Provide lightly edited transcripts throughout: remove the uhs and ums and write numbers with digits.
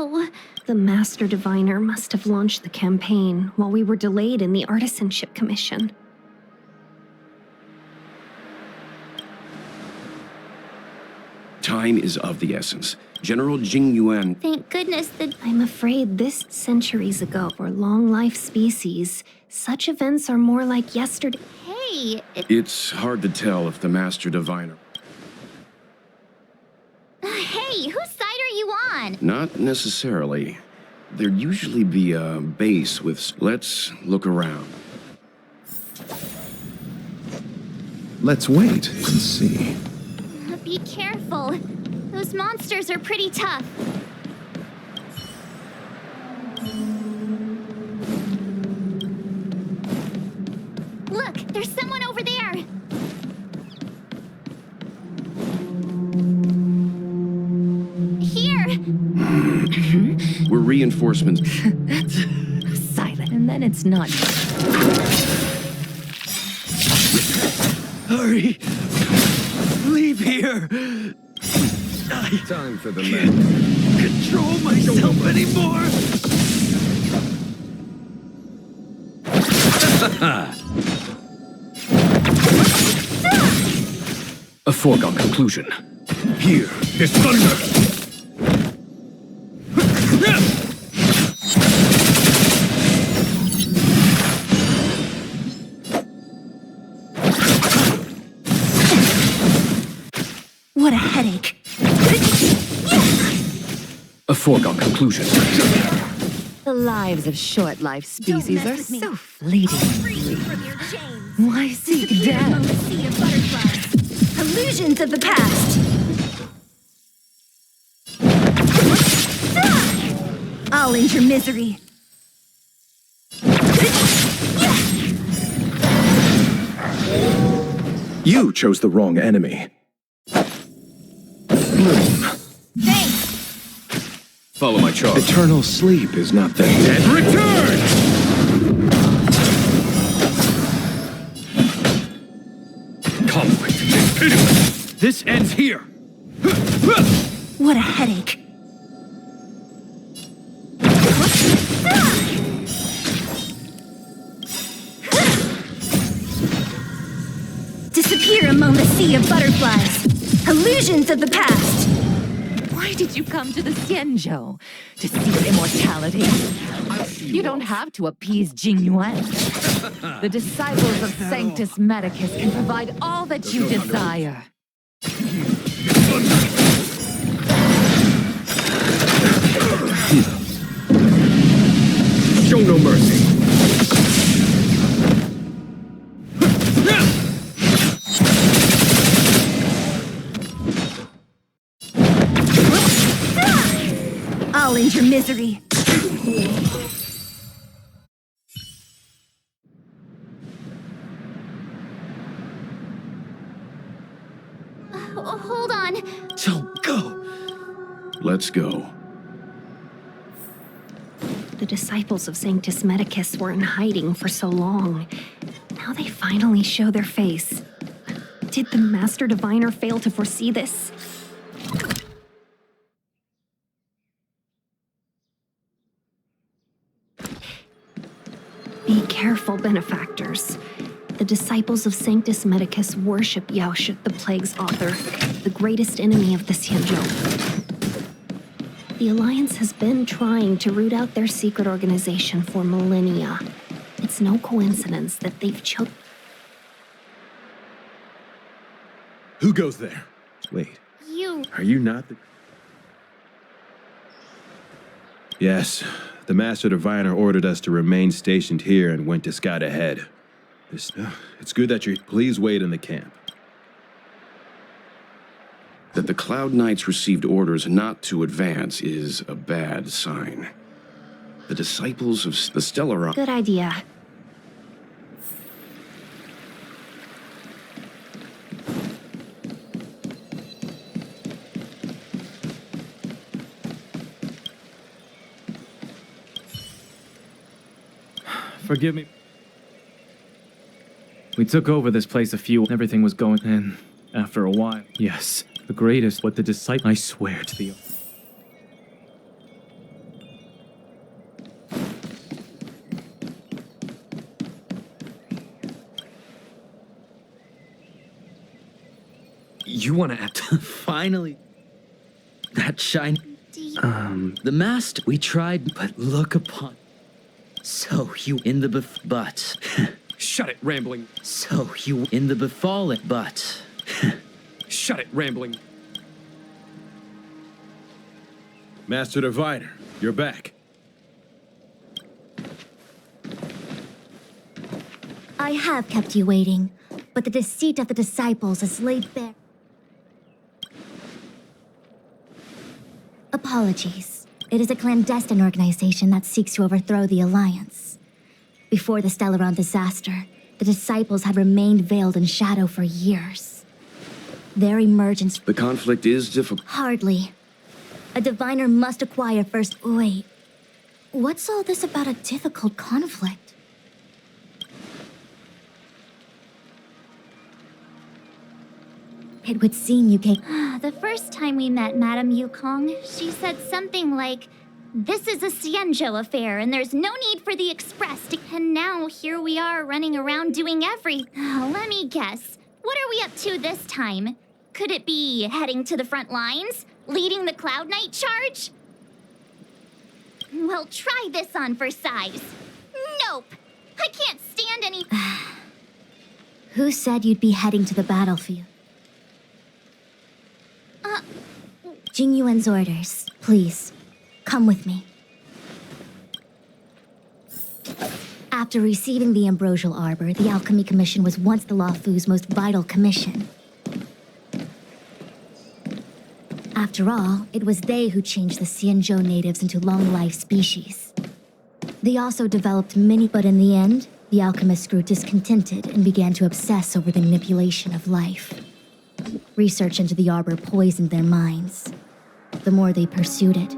no. The Master Diviner must have launched the campaign while we were delayed in the Artisanship Commission. Time is of the essence. General Jing Yuan... Thank goodness that... I'm afraid this centuries ago for long-life species, such events are more like yesterday. Hey, It's hard to tell if the Master Diviner... Hey, whose side are you on? Not necessarily. There'd usually be a base with... Let's look around. Let's wait and see. Be careful. Those monsters are pretty tough. Look, there's someone over there. Here. We're reinforcements. Silent, and then it's not. Hurry! Leave here! Time for the Can't control myself anymore! A foregone conclusion. Here is thunder! What a headache. A foregone conclusion. The lives of short-life species are so fleeting. Why seek death? Illusions of the past. I'll end your misery. You chose the wrong enemy. Thanks. Follow my charge. Eternal sleep is not the dead. Return! Conflict is pitiless. This ends here! What a headache. Disappear among the sea of butterflies. Illusions of the past. Why did you come to the Xianzhou? To seek immortality? You don't have to appease Jing Yuan. The disciples of Sanctus Medicus can provide all that you desire. Show no mercy. I'll end your misery. Hold on. Don't go! Let's go. The disciples of Sanctus Medicus were in hiding for so long. Now they finally show their face. Did the Master Diviner fail to foresee this? Be careful, benefactors. The disciples of Sanctus Medicus worship Yaoshut, the Plague's author, the greatest enemy of the Xianzhou. The Alliance has been trying to root out their secret organization for millennia. It's no coincidence that they've chosen... Who goes there? Wait, You... are you not the... Yes, the Master Diviner ordered us to remain stationed here and went to scout ahead. It's good that you're... Please wait in the camp. That the Cloud Knights received orders not to advance is a bad sign. The disciples of the Stellar... Good idea. Forgive me. We took over this place everything was going, and after a while, yes, the greatest, what the disciple, I swear to the... You want to act? Finally. That shine. The master. We tried, but look upon. So you in the but. Shut it, rambling. So you in the befallen, but. Shut it, rambling. Master Diviner, you're back. I have kept you waiting, but the deceit of the disciples is laid bare. Apologies. It is a clandestine organization that seeks to overthrow the Alliance. Before the Stellaron disaster, the disciples had remained veiled in shadow for years. Their emergence... The conflict is difficult. Hardly. A diviner must acquire first... Wait. What's all this about a difficult conflict? It would seem you came... The first time we met Madame Yukong, she said something like, "This is a Xianzhou affair, and there's no need for the Express to..." And now here we are running around doing everything. Let me guess. What are we up to this time? Could it be heading to the front lines? Leading the Cloud Knight charge? Well, try this on for size. Nope! I can't stand any... Who said you'd be heading to the battlefield? Jing Yuan's orders. Please, come with me. After receiving the Ambrosial Arbor, the Alchemy Commission was once the Luofu's most vital commission. After all, it was they who changed the Xianzhou natives into long-life species. They also developed many, but in the end, the alchemists grew discontented and began to obsess over the manipulation of life. Research into the Arbor poisoned their minds. The more they pursued it.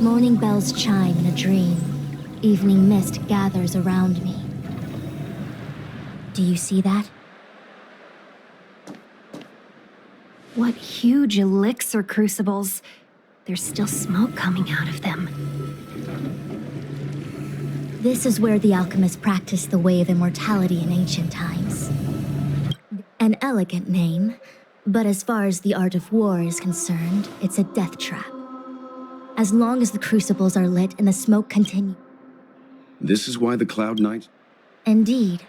Morning bells chime in a dream. Evening mist gathers around me. Do you see that? What huge elixir crucibles. There's still smoke coming out of them. This is where the alchemists practiced the way of immortality in ancient times. An elegant name, but as far as the art of war is concerned, it's a death trap. As long as the crucibles are lit and the smoke continues. This is why the Cloud Knights... Indeed.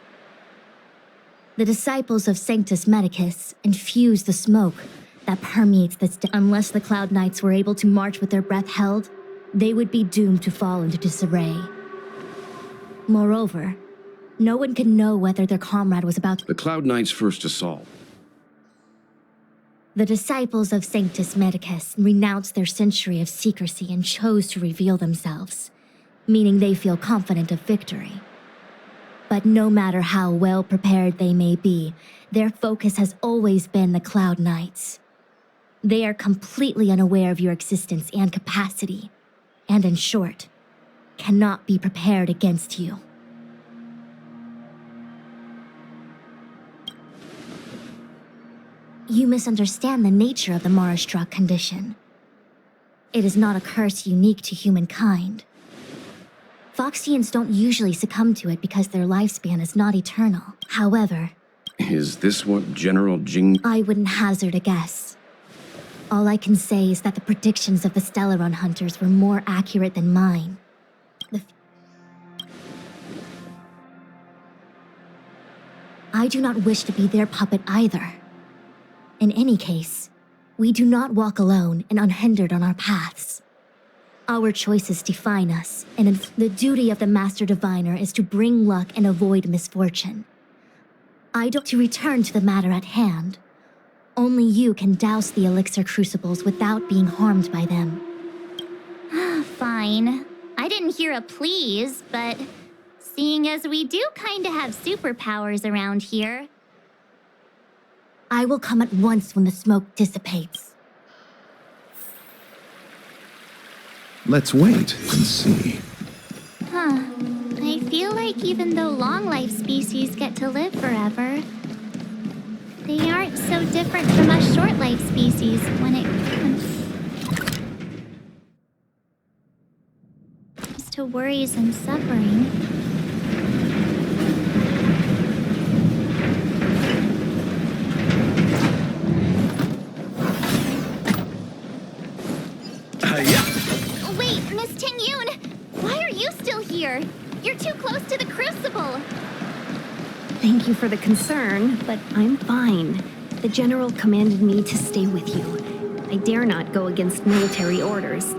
The disciples of Sanctus Medicus infuse the smoke that permeates this... Unless the Cloud Knights were able to march with their breath held, they would be doomed to fall into disarray. Moreover, no one could know whether their comrade was about to... The Cloud Knights' first assault. The disciples of Sanctus Medicus renounced their century of secrecy and chose to reveal themselves, meaning they feel confident of victory. But no matter how well prepared they may be, their focus has always been the Cloud Knights. They are completely unaware of your existence and capacity, and in short, cannot be prepared against you. You misunderstand the nature of the Mara-struck condition. It is not a curse unique to humankind. Foxians don't usually succumb to it because their lifespan is not eternal. However... Is this what General Jing... I wouldn't hazard a guess. All I can say is that the predictions of the Stellaron hunters were more accurate than mine. I do not wish to be their puppet either. In any case, we do not walk alone and unhindered on our paths. Our choices define us, and the duty of the Master Diviner is to bring luck and avoid misfortune. To return to the matter at hand, only you can douse the elixir crucibles without being harmed by them. Fine. I didn't hear a please, but seeing as we do kinda have superpowers around here... I will come at once when the smoke dissipates. Let's wait and see. I feel like even though long-life species get to live forever, they aren't so different from us short-life species when it comes to worries and suffering. Wait, Miss Ting-Yoon! Why are you still here? You're too close to the crucible. Thank you for the concern, but I'm fine. The general commanded me to stay with you. I dare not go against military orders.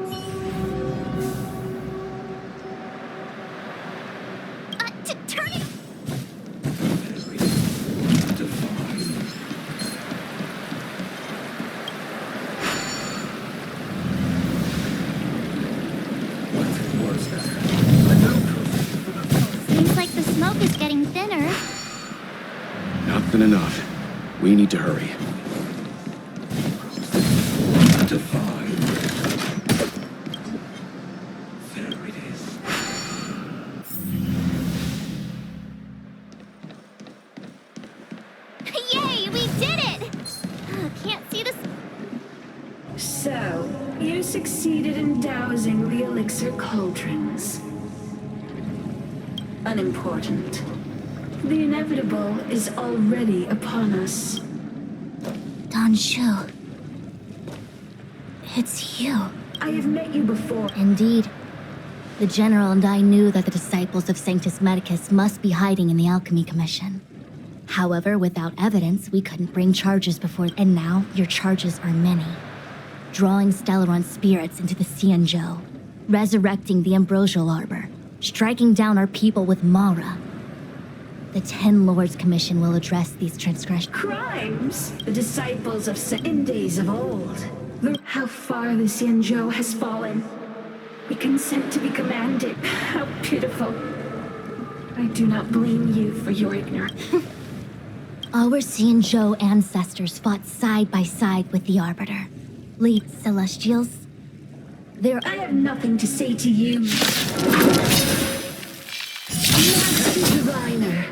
Turn it! Seems like the smoke is getting thinner. Not been enough. We need to hurry. There it is. Yay, we did it! Can't see this. So, you succeeded in dousing the elixir cauldrons. Unimportant. The inevitable is already upon us. Dan Shu. It's you. I have met you before. Indeed. The General and I knew that the disciples of Sanctus Medicus must be hiding in the Alchemy Commission. However, without evidence, we couldn't bring charges before, and now your charges are many. Drawing Stellaron spirits into the Xianzhou, resurrecting the Ambrosial Arbor, striking down our people with Mara. The Ten Lords Commission will address these transgressions. Crimes? The disciples of in days of old. Look how far the Xianzhou has fallen. We consent to be commanded. How pitiful. I do not blame you for your ignorance. Our Xianzhou ancestors fought side by side with the Arbiter. Lead Celestials. I have nothing to say to you. Master Diviner,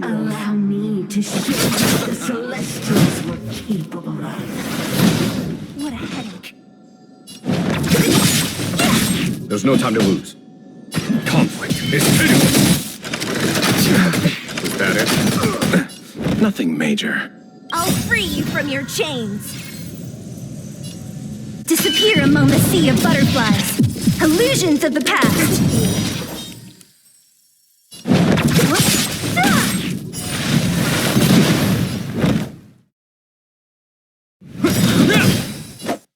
allow me to show you what the Celestials were capable of. What a headache. There's no time to lose. Conflict is pitiful. Was that it? Nothing major. I'll free you from your chains. Disappear among the sea of butterflies. Illusions of the past.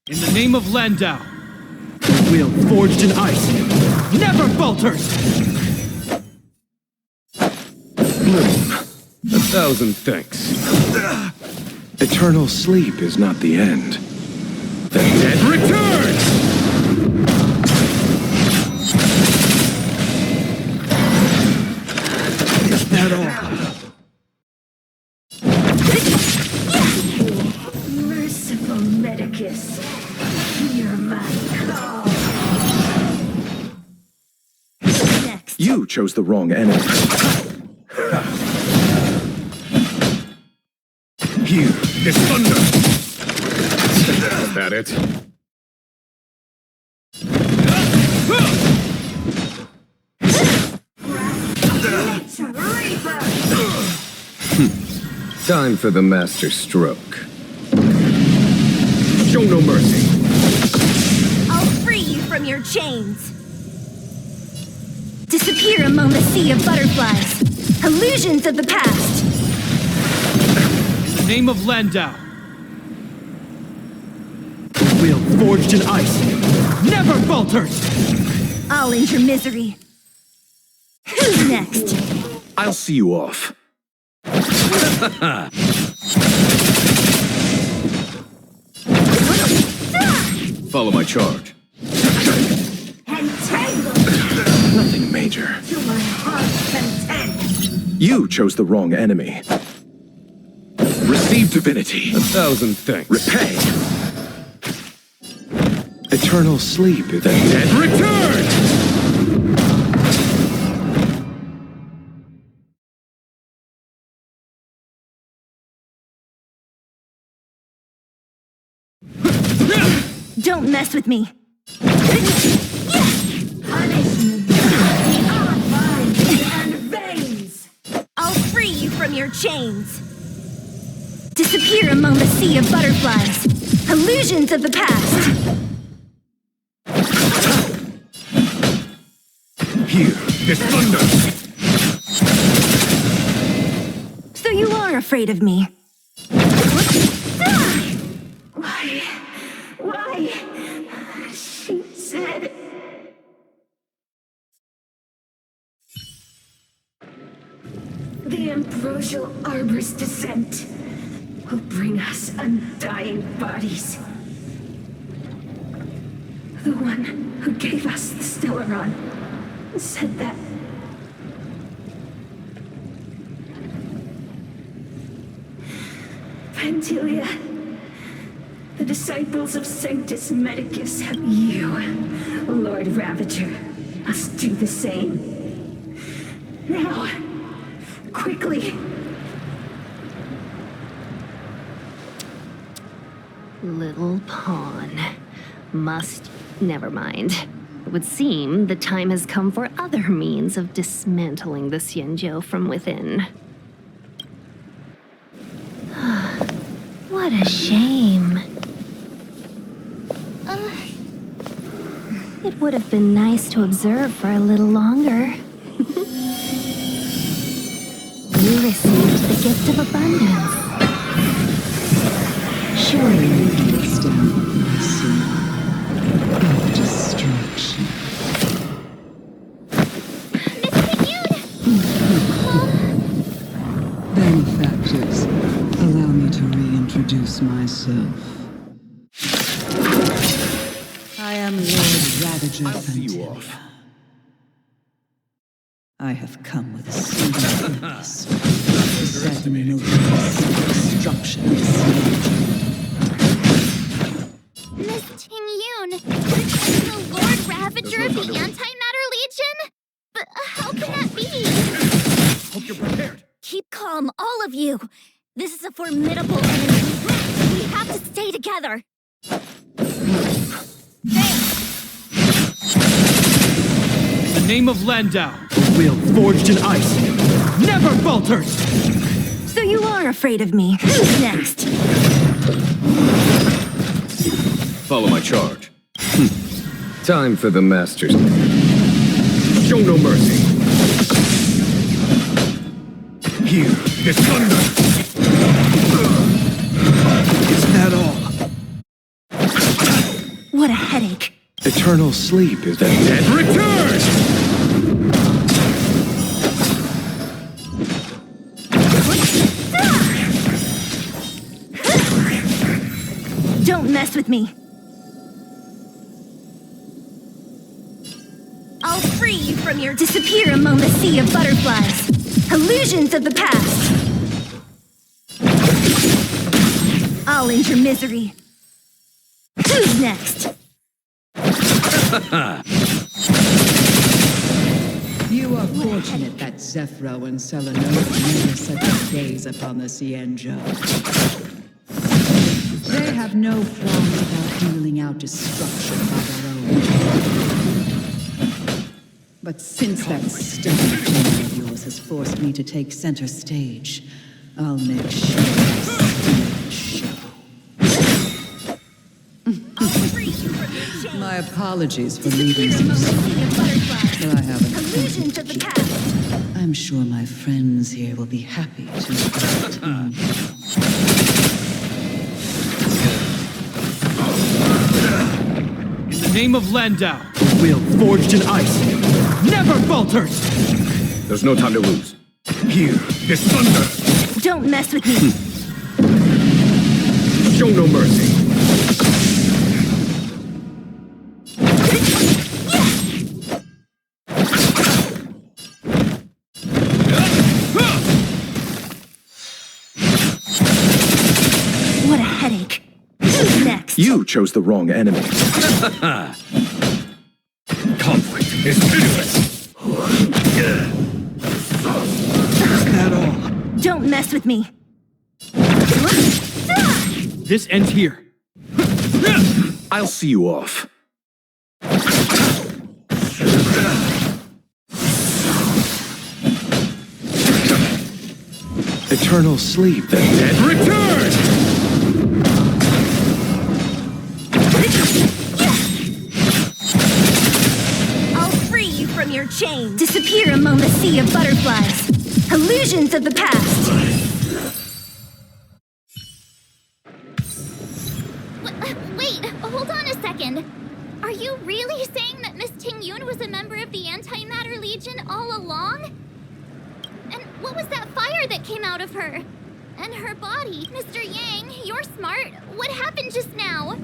In the name of Landau, the wheel forged in ice never falters! Bloom, 1,000 thanks. Eternal sleep is not the end. The dead returns! Is that all? Merciful Medicus, hear my call. Next. You chose the wrong enemy. Here is thunder! Is that it? Time for the master stroke. Show no mercy. I'll free you from your chains. Disappear among the sea of butterflies. Illusions of the past. In the name of Landau, the wheel forged in ice never falters! I'll end your misery. Who's next? I'll see you off. Follow my charge. Entangled Nothing major. to my heart's content. You chose the wrong enemy. Receive divinity. 1,000 thanks. Repay. Eternal sleep is the dead return! Don't mess with me. Punishment beyond minds and veins. I'll free you from your chains. Disappear among the sea of butterflies. Illusions of the past. Here is thunder! So you are afraid of me? Why? She said... The ambrosial arbor's descent will bring us undying bodies. The one who gave us the Stellaron said that. Pantilia, the disciples of Sanctus Medicus have you, Lord Ravager, must do the same. Now, quickly. Little pawn. Never mind. It would seem the time has come for other means of dismantling the Xianzhou from within. What a shame. It would have been nice to observe for a little longer. You received the gift of abundance. Surely you can withstand mercy or destruction. Benefactors, allow me to reintroduce myself. I am Lord Ravager Pantilia. I have come with a single purpose. To set in motion destruction of the Miss Ting-Yun, the Lord Ravager of the Antimatter Legion? But how can that be? Hope you're prepared. Keep calm, all of you. This is a formidable enemy. We have to stay together. In the name of Landau, a will forged in ice never falters! So you are afraid of me. Who's next? Follow my charge. Time for the masters. Show no mercy. Here is thunder! Is that all? What a headache. Eternal sleep is that dead? Return! Don't mess with me. I'll free you from your disappear among the sea of butterflies. Illusions of the past. I'll end your misery. Who's next? You are fortunate that Zephyro and Selenova never set their gaze upon the Xianzhou. They have no qualms about dealing out destruction by their own. But since that stubborn plan of yours has forced me to take center stage, I'll make sure I steal the show. My apologies for leaving so soon, but I haven't. Illusions of the past. I'm sure my friends here will be happy to return. In the name of Landau, a will forged in ice never falters! There's no time to lose. Here is thunder! Don't mess with me. Show no mercy. What a headache. Who's next? You chose the wrong enemy. Conflict is pitiless. Is that all? Don't mess with me. This ends here. I'll see you off. Eternal sleep that dead? Return! I'll free you from your your chain. Disappear among the sea of butterflies. Illusions of the past. Wait, hold on a second. Are you really saying that Miss Ting-Yun was a member of the Antimatter Legion all along? And what was that fire that came out of her? And her body? Mr. Yang, you're smart. What happened just now?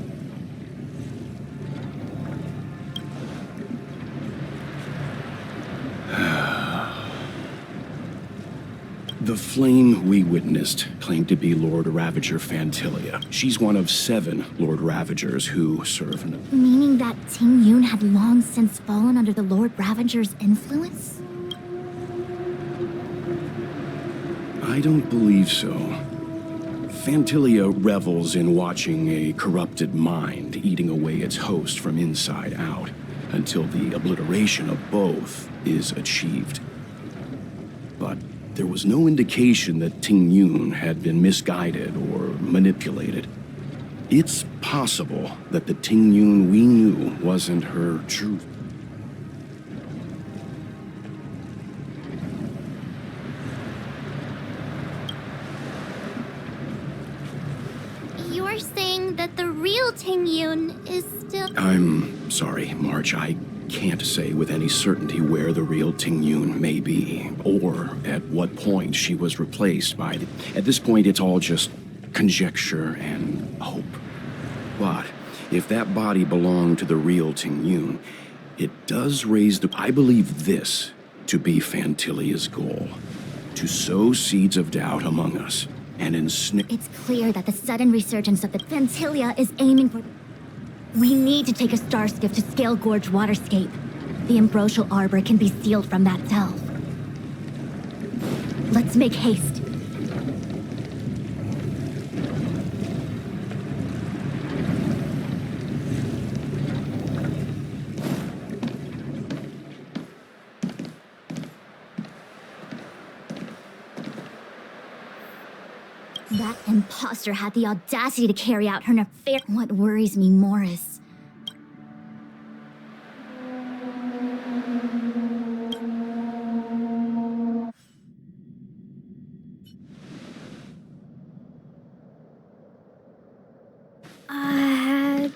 The flame we witnessed claimed to be Lord Ravager Fantilia. She's one of 7 Lord Ravagers who serve in the... Meaning that Ting-Yun had long since fallen under the Lord Ravager's influence? I don't believe so. Fantilia revels in watching a corrupted mind eating away its host from inside out, until the obliteration of both is achieved. But there was no indication that Ting-Yun had been misguided or manipulated. It's possible that the Ting-Yun we knew wasn't her true... You're saying that the real Ting-Yun is still... I'm sorry, March. I can't say with any certainty where the real Ting-Yun may be, or at what point she was replaced by... At this point, it's all just conjecture and hope. But if that body belonged to the real Ting-Yun, it does raise the... I believe this to be Fantilia's goal. To sow seeds of doubt among us, and ensnare... It's clear that the sudden resurgence of the Fantilia is aiming for... We need to take a star skiff to Scale Gorge Waterscape. The ambrosial arbor can be sealed from that delve. Let's make haste. That impostor had the audacity to carry out her nefarious... What worries me more is...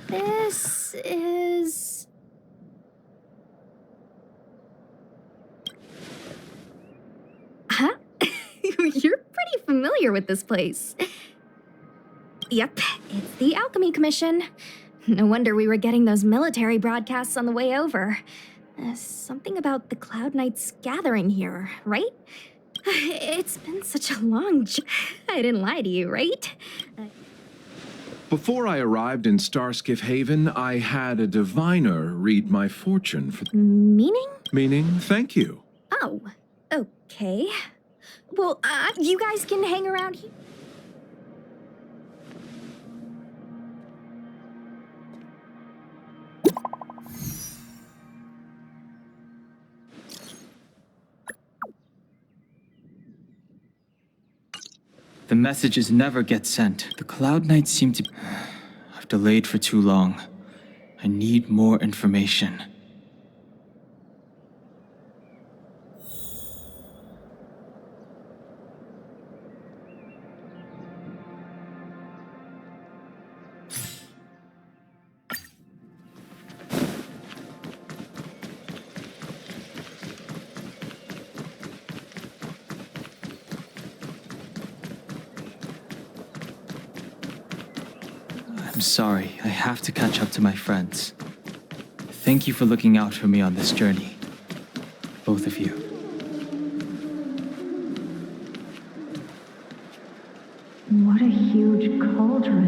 This is... Huh? You're pretty familiar with this place. Yep, it's the Alchemy Commission. No wonder we were getting those military broadcasts on the way over. Something about the Cloud Knights gathering here, right? It's been such a long... I didn't lie to you, right? Before I arrived in Starskiff Haven, I had a diviner read my fortune for... Meaning? Meaning, thank you. Oh, okay. Well, you guys can hang around here. The messages never get sent. The Cloud Knights seem to... I've delayed for too long. I need more information. I'm sorry, I have to catch up to my friends. Thank you for looking out for me on this journey. Both of you. What a huge cauldron.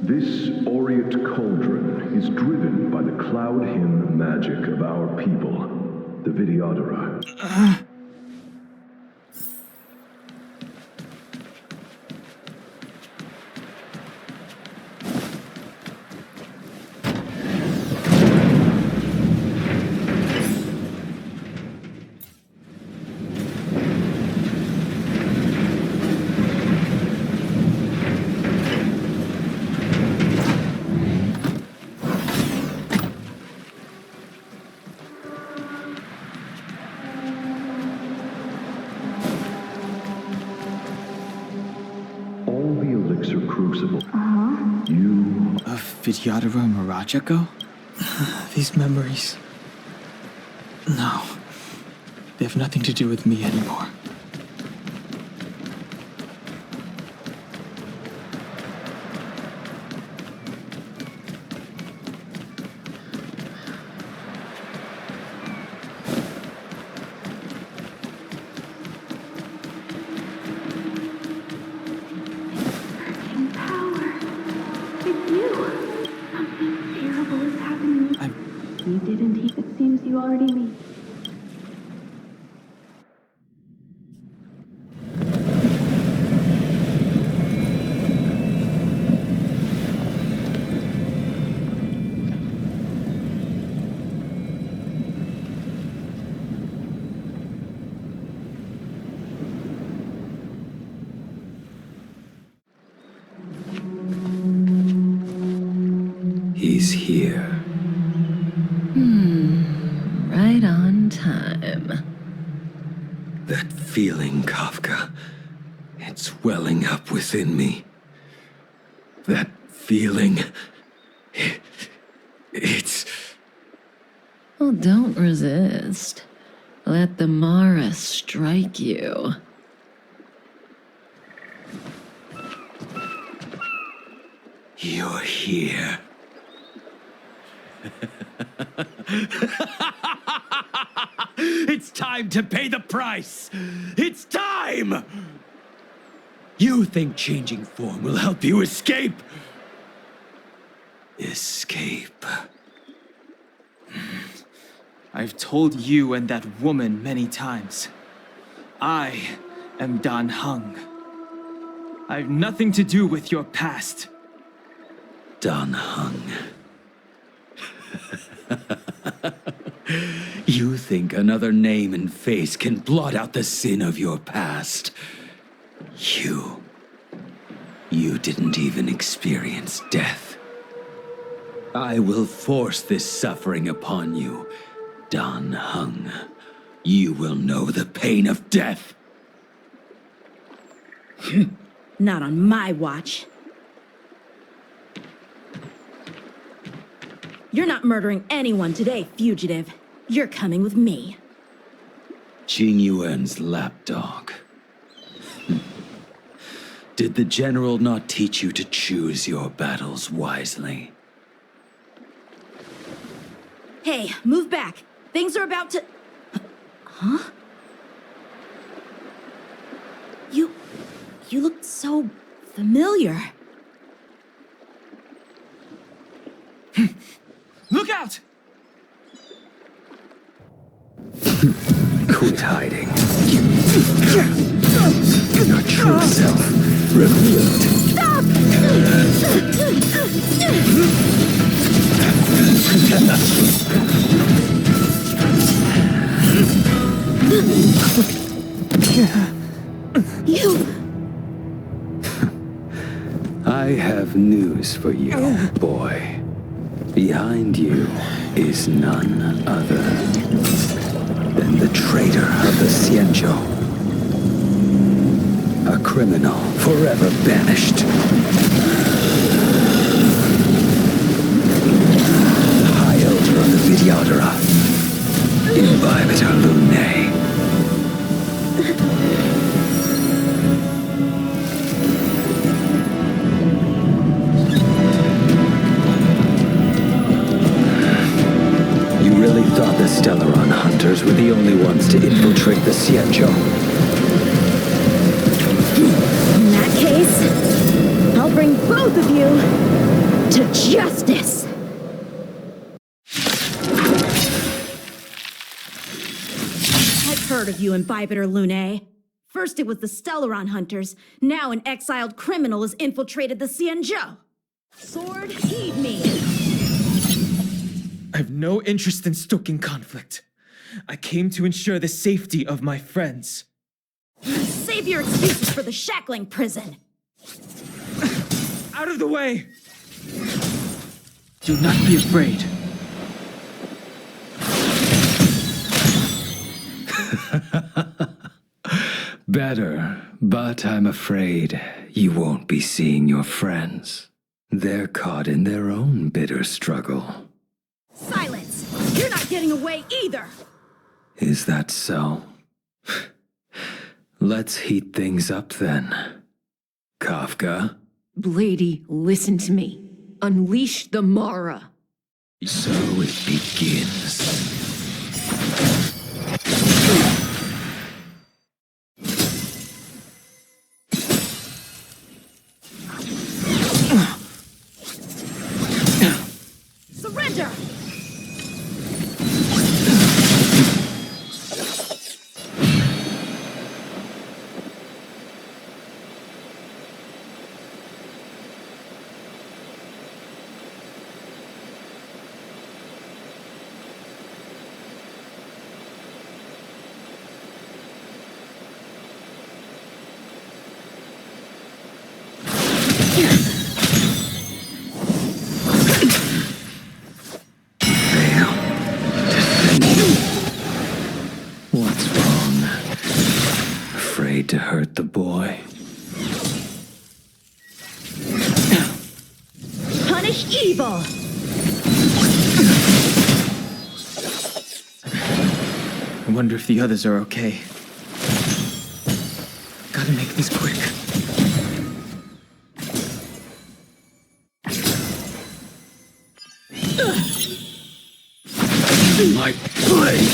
This aureate cauldron is driven by the cloud hymn magic of our people, the Vidyadhara. did Yadira and Miraja go? These memories... No. They have nothing to do with me anymore. He's here. Right on time. That feeling, Kafka. It's welling up within me. That feeling. It's... Well, don't resist. Let the Mara strike you. You're here. It's time to pay the price! It's time! You think changing form will help you escape? Escape. I've told you and that woman many times. I am Dan Heng. I have nothing to do with your past. Dan Heng. You think another name and face can blot out the sin of your past? You didn't even experience death. I will force this suffering upon you, Dan Heng. You will know the pain of death. Not on my watch. You're not murdering anyone today, fugitive. You're coming with me. Jing Yuan's lapdog. Did the general not teach you to choose your battles wisely? Hey, move back. Things are about to... Huh? You look so familiar. Look out! Quit hiding. Your true self revealed. Stop! You... I have news for you, boy. Behind you is none other than the traitor of the Xianzhou. A criminal forever banished. High Elder of the Vidyadhara. Imbibitor Lunae. Thought the Stellaron hunters were the only ones to infiltrate the Xianzhou. In that case, I'll bring both of you to justice. I've heard of you, Imbibitor Lunae. First it was the Stellaron hunters, now an exiled criminal has infiltrated the Xianzhou. Sword, heed me. I have no interest in stoking conflict. I came to ensure the safety of my friends. Save your excuses for the shackling prison. Out of the way! Do not be afraid. Better, but I'm afraid you won't be seeing your friends. They're caught in their own bitter struggle. Silence! You're not getting away either! Is that so? Let's heat things up then. Kafka? Blady, listen to me. Unleash the Mara. So it begins. Surrender! What's wrong? Afraid to hurt the boy? Punish evil! I wonder if the others are okay. Gotta make this quick. My blade!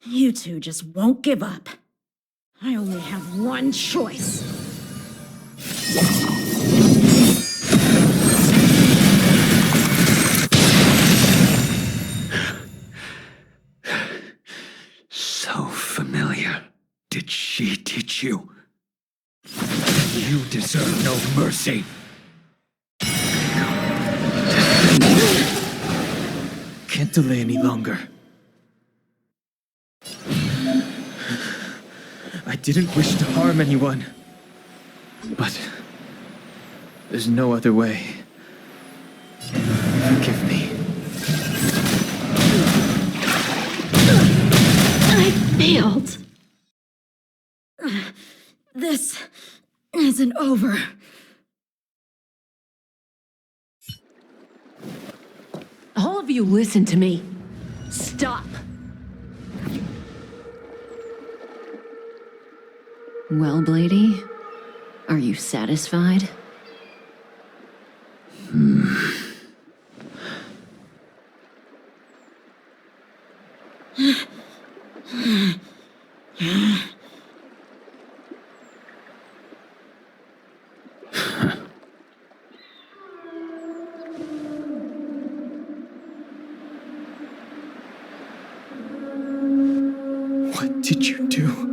You two just won't give up. I only have one choice. So familiar. Did she teach you? You deserve no mercy. Can't delay any longer. I didn't wish to harm anyone. But there's no other way. Forgive me. I failed. This isn't over. All of you listen to me. Stop. Well, Blady, are you satisfied? What did you do?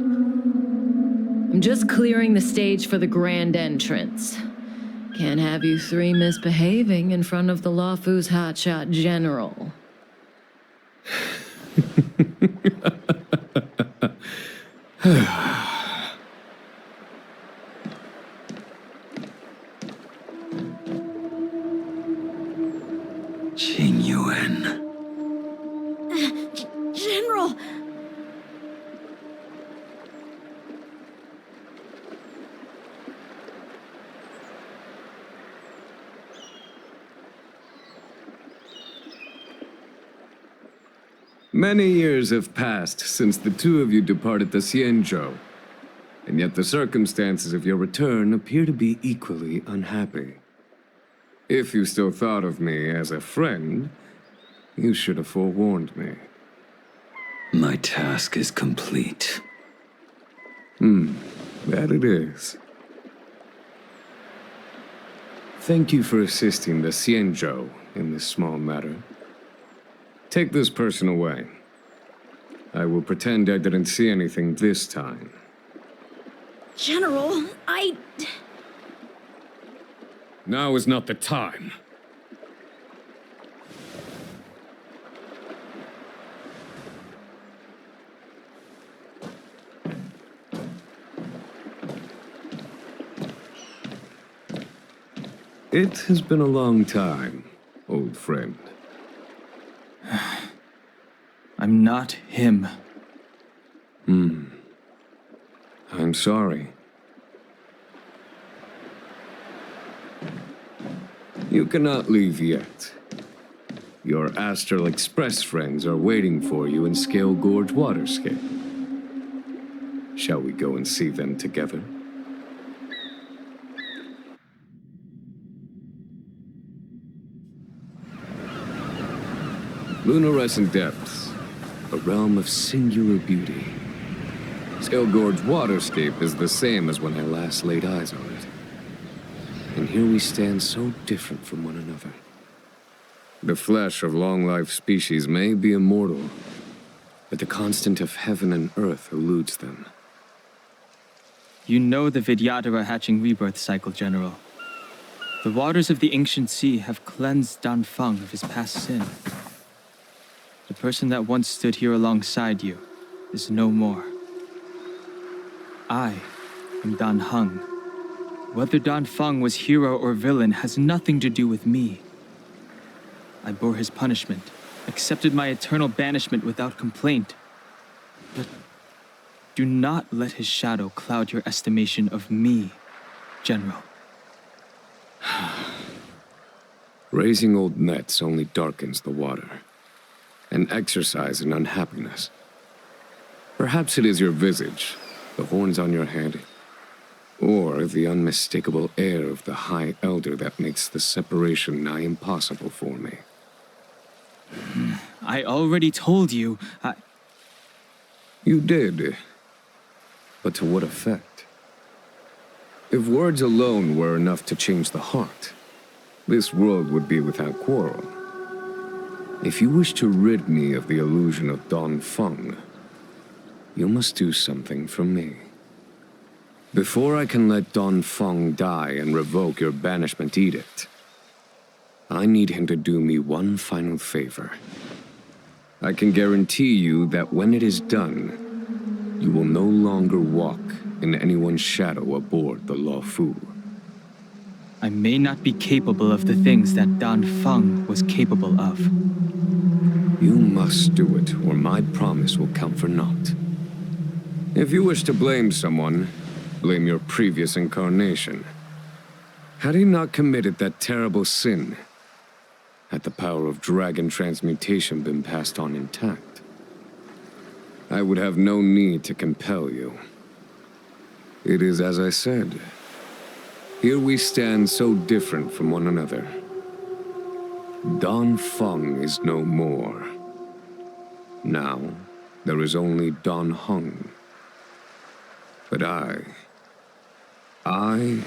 I'm just clearing the stage for the grand entrance. Can't have you three misbehaving in front of the Lafu's hotshot general. Qingyuan. General! Many years have passed since the two of you departed the Xianzhou, and yet the circumstances of your return appear to be equally unhappy. If you still thought of me as a friend, you should have forewarned me. My task is complete. That it is. Thank you for assisting the Xianzhou in this small matter. Take this person away. I will pretend I didn't see anything this time. General, Now is not the time. It has been a long time, old friend. I'm not him. I'm sorry. You cannot leave yet. Your Astral Express friends are waiting for you in Scale Gorge Waterscape. Shall we go and see them together? Luminescent Depths, a realm of singular beauty. Scale Gorge Waterscape is the same as when I last laid eyes on it. And here we stand so different from one another. The flesh of long-lived species may be immortal, but the constant of heaven and earth eludes them. You know the Vidyadhara hatching rebirth cycle, General. The waters of the ancient sea have cleansed Dan Feng of his past sin. The person that once stood here alongside you is no more. I am Dan Heng. Whether Dan Feng was hero or villain has nothing to do with me. I bore his punishment, accepted my eternal banishment without complaint. But do not let his shadow cloud your estimation of me, General. Raising old nets only darkens the water, an exercise in unhappiness. Perhaps it is your visage, the horns on your head, or the unmistakable air of the High Elder that makes the separation nigh impossible for me. I already told you, You did. But to what effect? If words alone were enough to change the heart, this world would be without quarrel. If you wish to rid me of the illusion of Dan Feng, you must do something for me. Before I can let Dan Feng die and revoke your banishment edict, I need him to do me one final favor. I can guarantee you that when it is done, you will no longer walk in anyone's shadow aboard the Luofu. I may not be capable of the things that Dan Feng was capable of. You must do it, or my promise will count for naught. If you wish to blame someone, blame your previous incarnation. Had he not committed that terrible sin, had the power of dragon transmutation been passed on intact, I would have no need to compel you. It is as I said. Here we stand so different from one another. Dan Feng is no more. Now, there is only Dan Heng. But I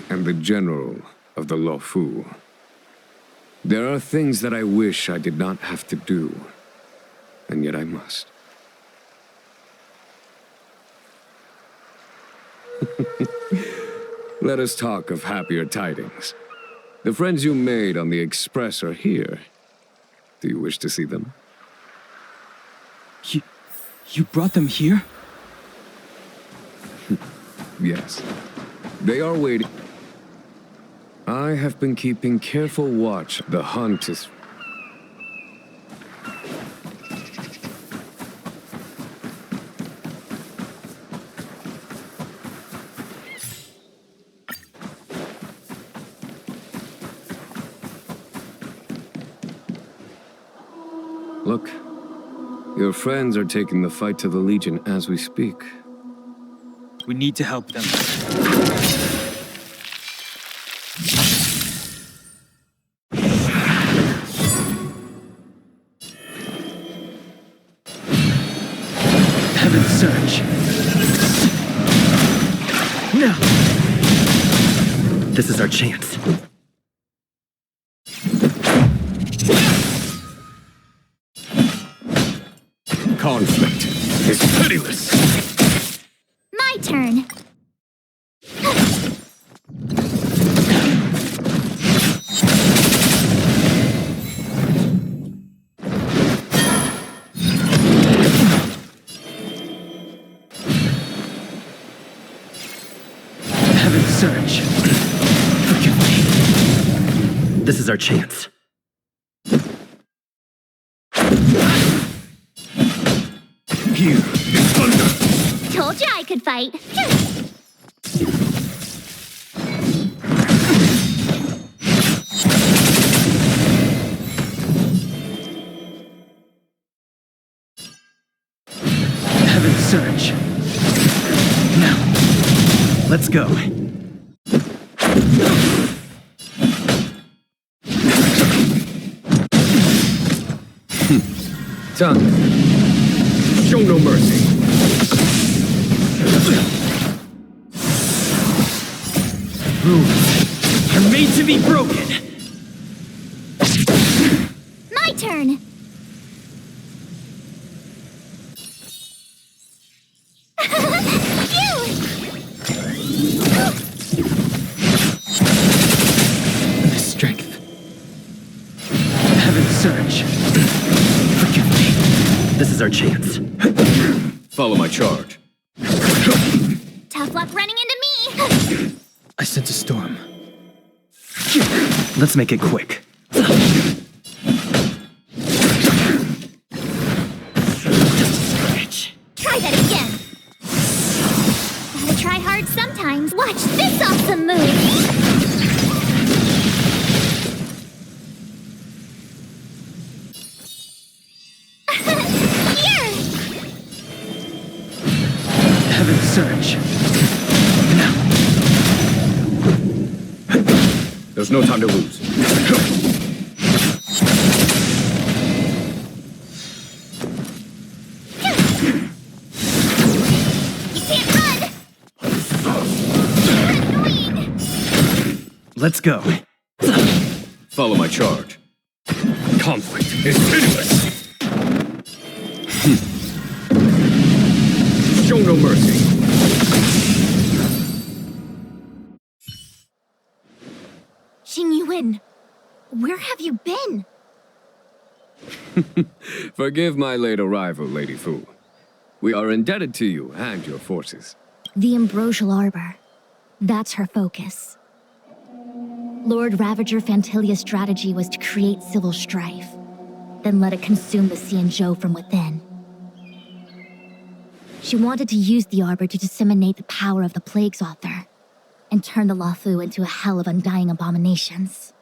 am the general of the Luofu. There are things that I wish I did not have to do, and yet I must. Let us talk of happier tidings. The friends you made on the Express are here. Do you wish to see them? You brought them here? Yes. They are waiting. I have been keeping careful watch. The hunt is... Look, your friends are taking the fight to the Legion as we speak. We need to help them. Heaven surge. Now! This is our chance. Conflict is pitiless. My turn. Heaven surge. Forgive me. This is our chance. Here is thunder. Told you I could fight. surge. Now, let's go. Done. Show no mercy. Rules are made to be broken. My turn! The strength. Heaven surge. Forgive me. This is our chance. Follow my charge. Tough luck running into me! I sense a storm. Let's make it quick. Try that again! Gotta try hard sometimes. Watch this awesome move! Heaven surge. There's no time to lose. You can't run! Let's go. Follow my charge. Conflict is pitiless. Show no mercy. Xingyuan, where have you been? Forgive my late arrival, Lady Fu. We are indebted to you and your forces. The Ambrosial Arbor. That's her focus. Lord Ravager Fantilia's strategy was to create civil strife, then let it consume the Xianzhou from within. She wanted to use the Arbor to disseminate the power of the Plague's Author, and turn the Luofu into a hell of undying abominations.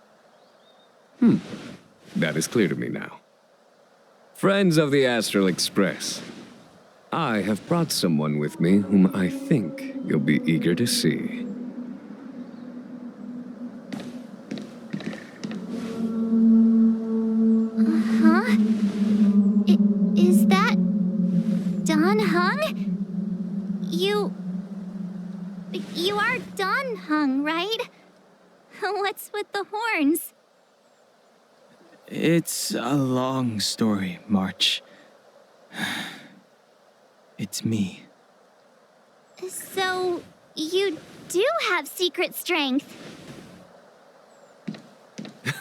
That is clear to me now. Friends of the Astral Express, I have brought someone with me whom I think you'll be eager to see. Huh? Is that... Dan Heng? You are Dan Heng, right? What's with the horns? It's a long story, March. It's me. So, you do have secret strength.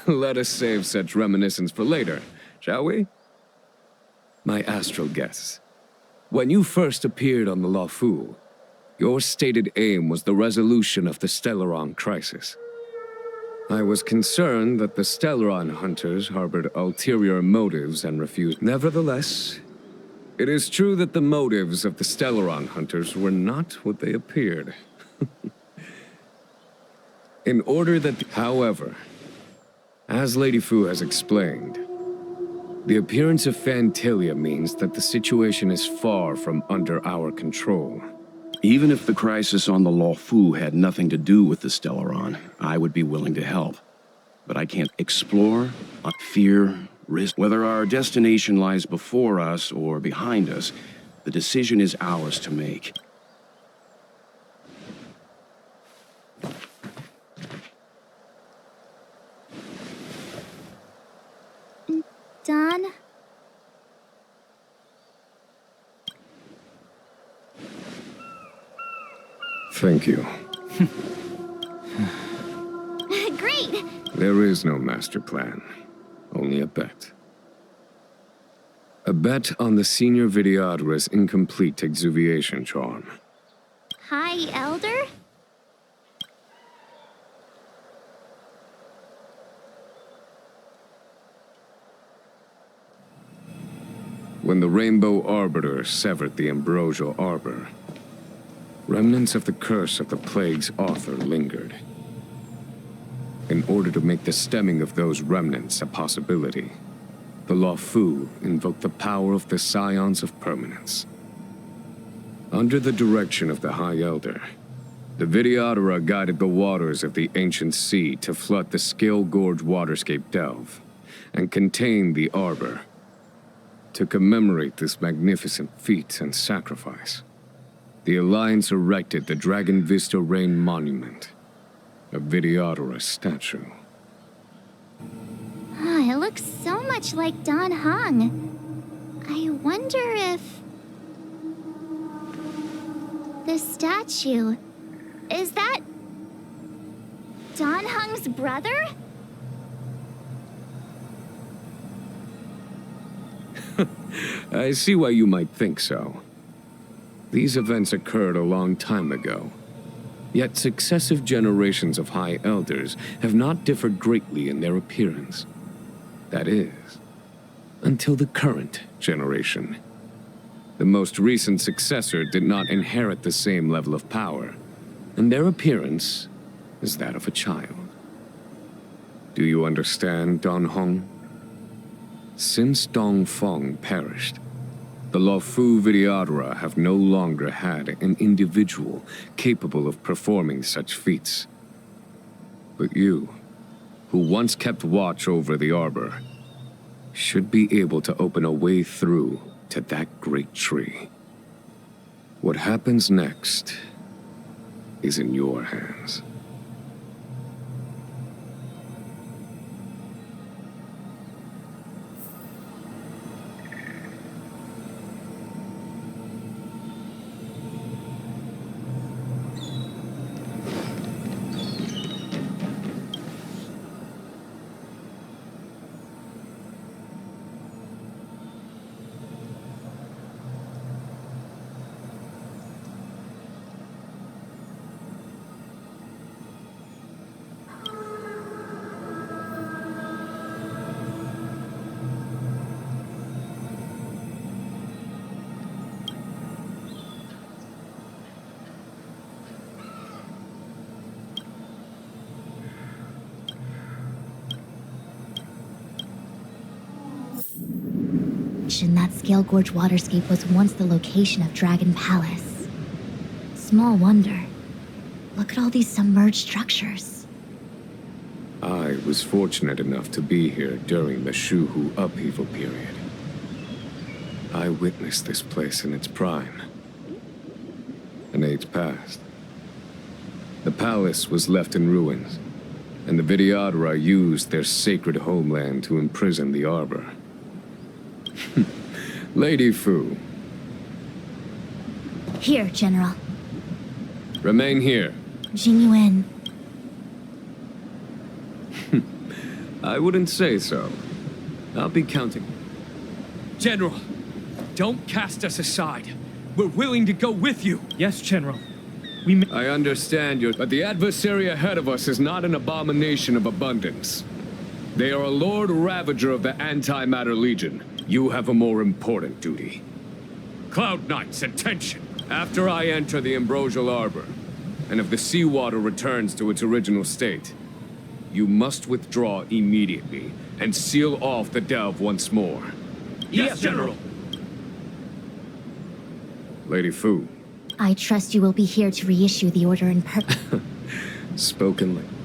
Let us save such reminiscence for later, shall we? My astral guests, when you first appeared on the Luofu, your stated aim was the resolution of the Stellaron crisis. I was concerned that the Stellaron hunters harbored ulterior motives and refused. Nevertheless, it is true that the motives of the Stellaron hunters were not what they appeared. In order that... However, as Lady Fu has explained, the appearance of Fantilia means that the situation is far from under our control. Even if the crisis on the Luofu had nothing to do with the Stellaron, I would be willing to help. But I can't explore, fear, risk. Whether our destination lies before us or behind us, the decision is ours to make. Dan? Thank you. Great! There is no master plan, only a bet. A bet on the senior Videodra's incomplete exuviation charm. Hi, Elder? When the Rainbow Arbiter severed the Ambrosial Arbor, remnants of the curse of the Plague's Author lingered. In order to make the stemming of those remnants a possibility, the Luofu invoked the power of the Scions of Permanence. Under the direction of the High Elder, the Videodora guided the waters of the ancient sea to flood the Scale Gorge waterscape delve and contain the Arbor. To commemorate this magnificent feat and sacrifice, the Alliance erected the Dragon Vista Rain Monument, a Videodora statue. Ah, it looks so much like Dan Heng. I wonder if... this statue... is that... Dan Heng's brother? I see why you might think so. These events occurred a long time ago. Yet successive generations of High Elders have not differed greatly in their appearance. That is, until the current generation. The most recent successor did not inherit the same level of power, and their appearance is that of a child. Do you understand, Dan Heng? Since Dong Feng perished, the Luofu Videodora have no longer had an individual capable of performing such feats. But you, who once kept watch over the Arbor, should be able to open a way through to that great tree. What happens next is in your hands. That Scale Gorge waterscape was once the location of Dragon Palace. Small wonder. Look at all these submerged structures. I was fortunate enough to be here during the Shuhu upheaval period. I witnessed this place in its prime. An age passed. The palace was left in ruins, and the Videodora used their sacred homeland to imprison the Arbor. Lady Fu. Here, General. Remain here. Jingyuan. I wouldn't say so. I'll be counting. General, don't cast us aside. We're willing to go with you. Yes, General. I understand you, but the adversary ahead of us is not an abomination of abundance. They are a Lord Ravager of the Antimatter Legion. You have a more important duty. Cloud Knights, attention! After I enter the Ambrosial Arbor, and if the seawater returns to its original state, you must withdraw immediately and seal off the delve once more. Yes, General! Lady Fu. I trust you will be here to reissue the order in Spoken like